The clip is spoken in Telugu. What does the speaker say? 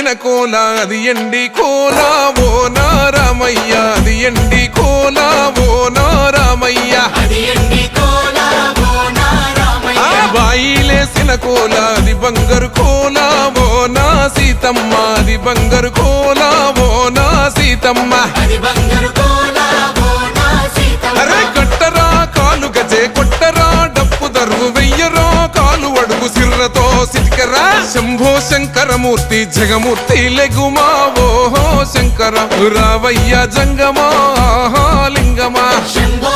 ఎండిన కోల అది ఎండి కోల ఓ నారామయ్య అది ఎండి కోల ఓ నారామయ్య బాయిలేసిన కోల అది బంగారు కోల ఓ నా సీతమ్మ అది బంగారు కోల ఓ నా సీతమ్మ అరే కట్టరా కాలు గజే కొట్టరా డప్పు దరువు వెయ్యరో కాలు అడుగు సిర్రతో సిటికరా శంభో శంకరమూర్తి జగమూర్తి లెగుమా ఓహో శంకర రావయ్య జంగమా లింగమా శంభో